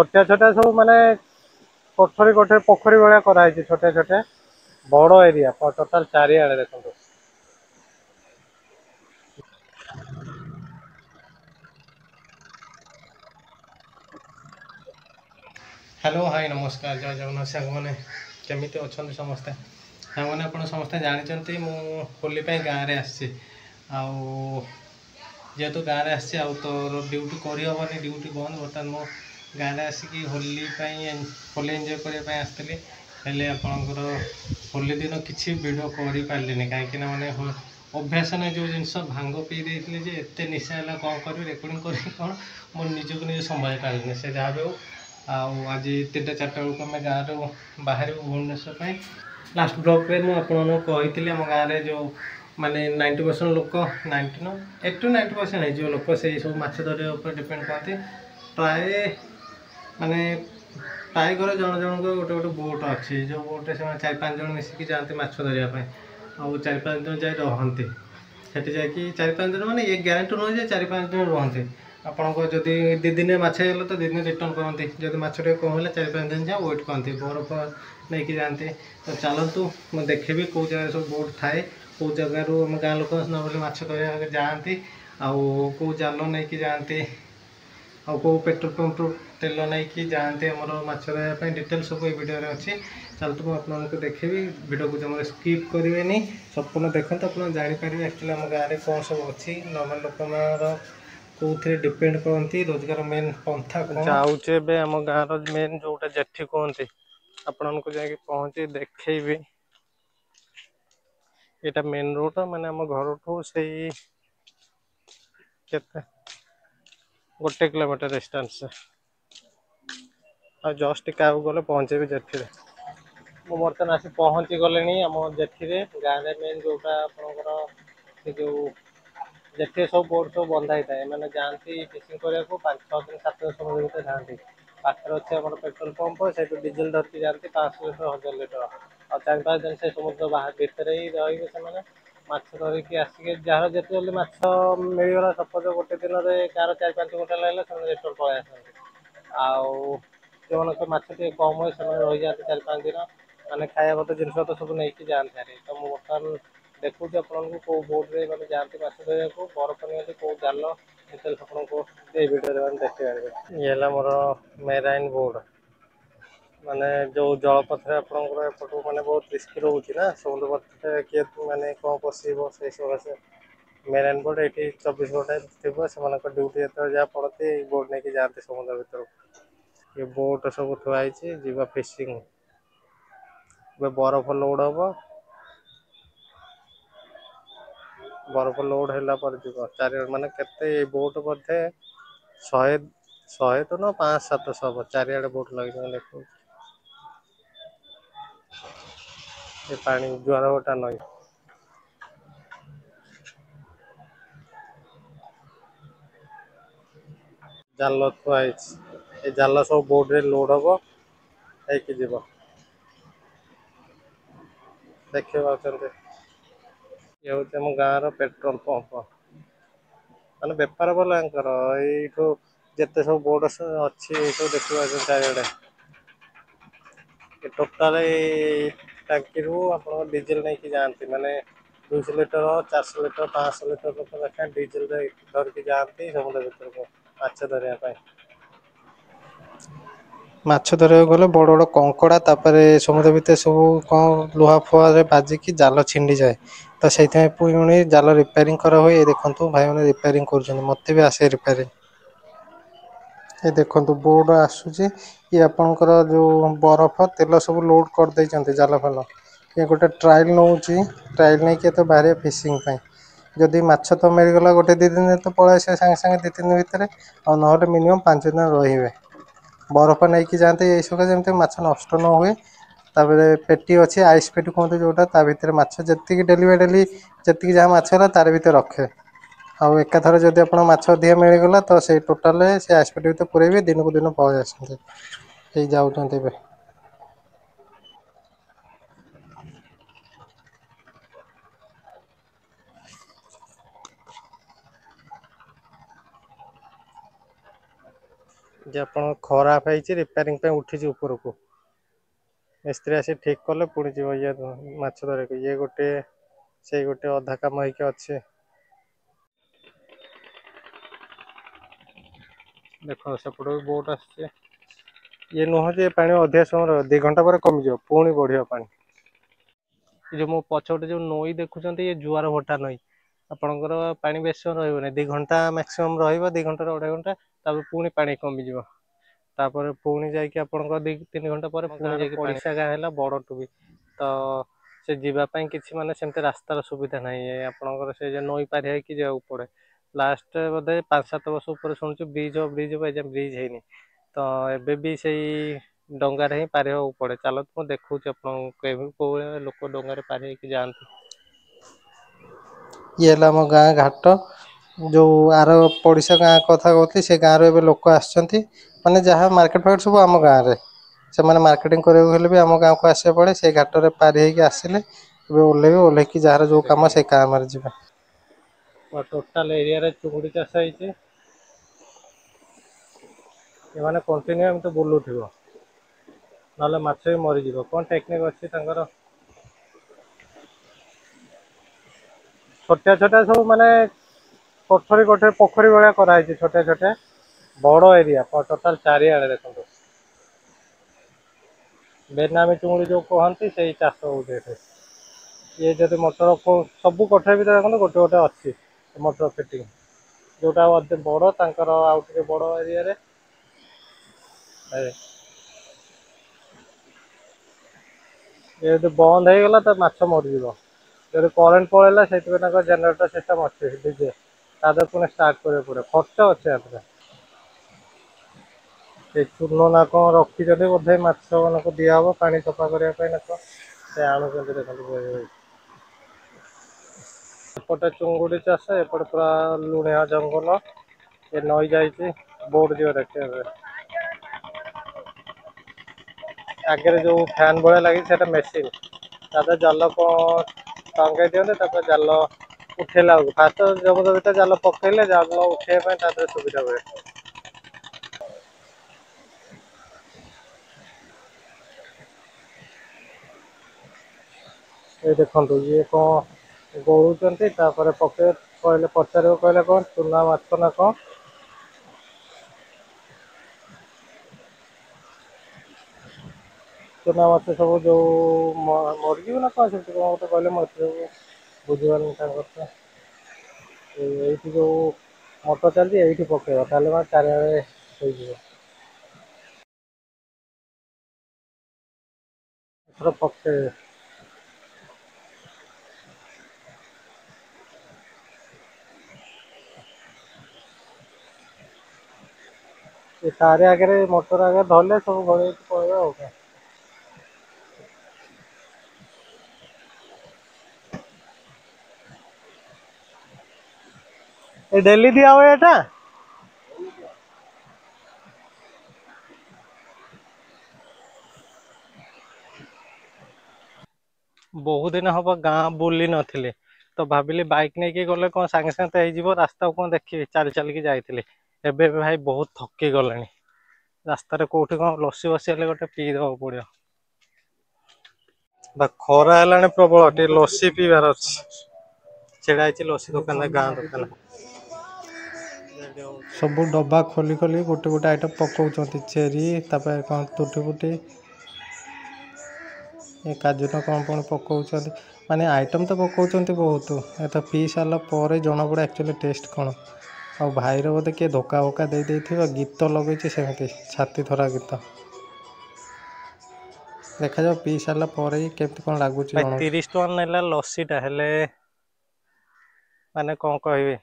छोटिया छोटिया सब माने कोठरी कोठरी पोखरी भाया कराई छोटे छोटे बड़ एरिया टोटाल चारिआडे देखो। हेलो हाय नमस्कार जय जगन्नाथ सांग मैंने केमी अच्छा समस्ते सांग मैंने आप समस्ते जानते मु होली गाँव में आसी जेहेतु गाँव में आसी तो ड्यूटी करहबनी ड्यूटी बंद बर्तमान मो गाँव में आसिक होली होली एंजॉय करने आसती हेल्ले आपणकर होली दिन किसी वीडियो कर पारे कहीं मैंने अभ्यास ना जो जिनस भांग पी देते एत निशा है कौन कर रेकर्डिंग कर कौन मो निजक निजे संभाली पारे से जहाँ भी हो आज 3टा 4टा बेलू आम गाँव बाहर भुवनेश्वर लास्ट ब्लॉक में मुझे आम गाँव में जो माने 90% लोक 90 न 80 to 90% है लोक से सब माछ धरिया ऊपर डिपेंड करते प्राय माने प्राय घर जन जन गोटे गोटे बोट अच्छी जो बोटे से 4-5 जन मिसिकी जाती माछ धरियापी आउ 4-5 दिन जाए रहती सेठी जाकि 4-5 दिन माने ये ग्यारंटी नुहे जे 4-5 दिन रहते आपको जदि 2 दिन मछली तो 2 दिन रिटर्न करते जब मछटे कम है 4-5 दिन जाए वेट करते बरफ नहीं जाते तो चलतु मैं देखेबी कौ जगह सब बोट थाए कौ जगार आम गाँ लोक नॉर्मली माछ धरिया जाती आउ जाल नहीं जाती आउ पेट्रोल पंप तेल नहीं जाते आमर माछ धरिया डिटेल सब ये वीडियो अच्छी चलते मुझे आपको देखेबी वीडियो को जब स्किप करेंगे संपूर्ण देखते आप जापर एक्चुअली आम गाँव में कौन सब अच्छी नॉर्मल लोक कौन डिपेंड करती रोजगार मेन पंथा जाऊे आम गाँव मेन जोटा जेठी कहते आपण को जाकि पहुँची देखी यहाँ मेन रोड माने आम घर ठू से 1 किलोमीटर डिस्टेंस और जस्ट टिके गले पहुँचे जेठी मु बर्तमान आसी पहुँची गले आम जेठी गाँव में मेन जोटा आपंकर जो जेठी सब बोर्ड सब बंधा ही थाए मैंने जाती फिशिंग करने को 5-6 दिन 7 दिन समुद्र भितर जाती पाखे अच्छे आम पेट्रोल पंप से डीजेल धरती जाती 500 लीटर 1000 लीटर और 4-5 दिन से समुद्र बाहर भितर ही रही से माछ धरिकी आसिक जार जिते जल्दी माछ मिलगला सपोज गोटे दिन में कार 4-5 घंटा लगे से रिटर्न पलि आसती आउ जो माछ कम हुए से रही जाती 4-5 दिन मैंने खाया पतर जिनस तो सब नहीं जाते तो मुझे बर्तमान देखूँ आपको कौ बोर्ड में जाती माछ धरिया बरफ नहीं कौ जाल डिटेल्स आपको वीडियो देखते ये मोर मेराइन बोर्ड माने जो जलपथर आपंकर एपट माने बहुत रिस्क रोचे ना समुद्र पथ किए माने कौन पशब से सकाशे मेराइन बोर्ड ये 24 घंटा थी से ड्यूटी जो जहाँ पड़ती बोर्ड नहीं जाती समुद्र भर ये बोट सब थुआई जीवा फिशिंग बरफ लोड हम बरफ लोड है चार माने केते बोट बोधे 100 तो ना 500-700 हम चारिआडे बोट लगे देखो ये पानी जुआर गोटा नई जाल थुआई ये जाल सब बोर्ड रे लोड हम होगी देखिए पाते ये हूँ आम गाँव पेट्रोल पंप माने बेपार भलांकर यू जिते सब बोर्ड अच्छी सब देखा चारिआडे टोटाल टांकी रू आप डीजेल नहीं जाती माने 200 लीटर 400 लीटर 500 लीटर लेखा डीजेल धरिकी जाती समुद्र भर को माछ धरिया माछ धरक गले बड़ बड़ कंकड़ा समुद्र भितर सब कौन लुहा फुआ बाजिकी जाल छिंडी जाए तो से पुणी जाल रिपेयरिंग करा हुए देखो भाई मैंने रिपेयरिंग कर मत भी आसे रिपेयरिंग ये देखो बोर्ड आसूची ये आपणकर जो बरफ तेल सब लोड कर देते जाल फाल ये गोटे ट्रायल नौ ट्रायल नहीं तो बाहर फिशिंग जदि माछ तो मिलगला गोटे 2 दिन तो पलि आस सागे सागे 2-3 दिन भितर आ ना मिनिमम 5 दिन रे बरफ नहीं जाते ये सब जमी माछ नष्ट न हुए तापर पेटी अच्छी आइस पेटी कहते जोटा ता भर माछ जी डेली बाई डेली जी जहाँ माछ तार भर रखे आउ एकाथर जब आप माछ अधिका मिलगला तो से टोटाल से आइसपेट भर पूरे दिन को दिन पलि आसते जाऊँच जे आपण खराब है रिपेयरिंग पे उठी ऊपर को मिस्त्री आसी ठीक कले पुणी जीव ये माछ धर ये गोटे से गोटे अधा काम होइके अच्छे देखो सेपट बोट आस ये नुह जे पानी अधिक समय 2 घंटा पर कमिज पुणी बढ़िया पानी जो मो पछपटे जो नई देखुं ये जुआर भटा नई आपणकर पानी बेस समय रही 2 घंटा मैक्सिमम रही 2 घंटा 2.5 घंटा तापर पुणी पानी कमिज तापर पुणी जाकि आप 2-3 घंटा पर पुणी जाकि पड़िशा गाँ है बड़ टुबी तो से जीवाई किसी माने सेमती रास्तार सुविधा ना आपणकर से नई पार है जाऊ पड़े लास्ट बोधे 5-7 वर्ष ऊपर शुणु ब्रिज ब्रिज ब्रिज है तो एबे भी से डंगार ही पार हो पड़े चलो तो देखूँ आपको लोक डंगार पार हो जाती ये आम गाँ घाट जो आर पड़िशा गाँ कथा कहती से गाँव में लोक आसछंती माने जहाँ मार्केट फार्केट सब आम गाँव में से मैंने मार्केटिंग करने भी आम गाँव को आसे पड़े से घाट में पार हो आसिले ओह्लैबे ओह्लैकी जार जो कम से काम जा टोटाल एरिया चुंगुड़ी चाष होती ये कंटिन्यू एम तो बुलूथ ना माछ भी मरीज कौन टेक्निक अच्छी छोटिया छोटिया सब माने कोठरी कोठरी पोखरी भाया कराई छोटे छोटे बड़ एरिया टोटाल चारिआडे देखो बेनामी चुंगुड़ी जो कहती से चाष हो ये जब मोटर सब कोठरी भी देखो गोटे गोटे अच्छी मोटर फिटिंग जोटा बड़ तर आउ बड़ एरिया ये बंद हो गला तो माछ मरीज जब करेन्ट पलैला से जेनेटर सिस्टम अच्छे डीजे तादर पुणी स्टार्ट कर पड़े खर्च अच्छे चूर्ण ना कौन रखी बोधे माछ मान को दिहब पा सफा करने ना से आणुंट देखते एपटे चुंगुड़ी चाष एपटे पूरा लुणिया जंगल ये नई जाइए बोट जी देखिए आगे जो फैन भाया लगी मेसीन ताद जाल टंगे दिखते जाल उठेला फास्ट जमुद भर जाल पकड़े जाल उठेगा सुविधा हुए ये देखो ये कौन गोड़ुंट पके कहले पचार कहले कौन चूना माछ ना कौन चूना माछ सब जो मरीज ना कौन से गोटे कहले मत बुझीपार ये जो मोटर चलती ये पकेगा ताले चारिआडे पके सारे आगे मोटर आगे धरले सब गल पड़े डेली दिया हुए एटा बहुत दिन हम गाँ बुली नी तो भाविली बाइक नहीं कि गले कौन सागे सागे हो रास्ता कौन देखिए चल चलिकी जाइए एबे भाई बहुत थकी गले रास्तार कौटी कौन लसी बसी हेल्ले गोटे पीदेव पड़ो खरा है प्रबल टे लसी पीबार अच्छे छेड़ा लसी दुकान गाँ दुकान सब डब्बा खोली खोली गोटे गोटे आइटम पकाउछंती चेरी तापर कौन टूटी फुटी ये काजू ना कौन कौन पकाउछंती माने आइटम तो पकाउछंती बहुत एत पी सारा पर जना पड़े एक्चुअली टेस्ट कौन आ भाईर बोधे किए धोका बोका दे गीत लगे सेमती छाती थरा गीत देखा जाओ पी सारा पर केमती कौन लगुच 30 टका नेला लस्सीटा हेले माने कौन कहबे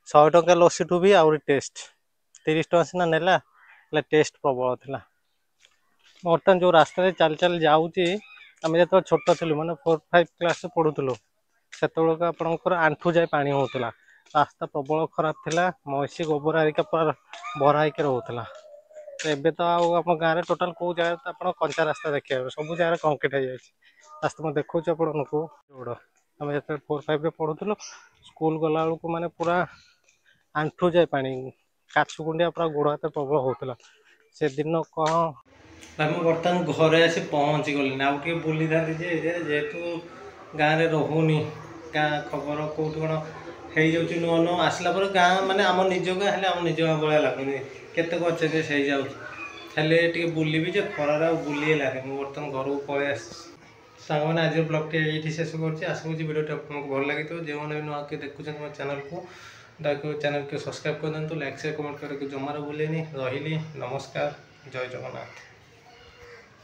100 टका लस्सी ठू भी आउरी टेस्ट 30 टका सीना नेला टेस्ट प्रबल था बर्तमान जो रास्ता चल चल जाऊँगी आम जो छोट थी मैंने 4-5 क्लास पढ़ुलु से आपंकर आंठू जाए पानी होता रास्ता प्रबल खराब थिला मईसी गोबर हरिका पूरा भरा होकर रोला एबे तो आम गाँव में टोटाल कौ जगह तो आप कंचा रास्ता देखिए सब जगह कंक्रीट हो जाए रास्ता मैं देखा आपको रोड आम जो 4-5 पढ़ुलु स्कूल गला बेलू मैंने पूरा आंठू जाए पानी काछु कुंडिया पूरा गोड़ हाथ प्रबल होता ସେଦିନ କ'ଣ ଭାଇ ମୁଁ ବର୍ତ୍ତମାନ ଘରେ ଆସି ପହଞ୍ଚି ଗଲିଣି। ଆଉ ଟିକେ ବୁଲିଥାନ୍ତି ଯେ ଯେହେତୁ ଗାଁରେ ରହୁନି, ଗାଁ ଖବର କେଉଁଠି କ'ଣ ହେଇଯାଉଛି ନୂଆ ନୂଆ ଆସିଲା ପରେ ଗାଁ ମାନେ ଆମ ନିଜ ଗାଁ ହେଲେ ଆମ ନିଜ ଗାଁ ଭଳିଆ ଲାଗୁନି, କେତେ ଚେଞ୍ଜେସ୍ ହେଇଯାଉଛି। ହେଲେ ଟିକେ ବୁଲିବି ଯେ ଖରାରେ ଆଉ ବୁଲି ହେଲାନି। ମୁଁ ବର୍ତ୍ତମାନ ଘରକୁ ପଳେଇ ଆସିଛି। ସାଙ୍ଗମାନେ ଆଜିର ବ୍ଲଗ୍ଟି ଏଇଠି ଶେଷ କରୁଛି। ଆଶା କରୁଛି ଭିଡ଼ିଓଟି ଆପଣଙ୍କୁ ଭଲ ଲାଗିଥିବ। ଯେଉଁମାନେ ବି ନୂଆ କିଏ ଦେଖୁଛନ୍ତି ମୋ ଚ୍ୟାନେଲକୁ ଦୟାକରି ଚ୍ୟାନେଲକୁ ସବସ୍କ୍ରାଇବ୍ କରିଦିଅନ୍ତୁ। ଲାଇକ୍ ସେୟାର କମେଣ୍ଟ କରିବାକୁ ଜମାରୁ ଭୁଲେନି। ରହିଲି, ନମସ୍କାର, ଜୟ ଜଗନ୍ନାଥ।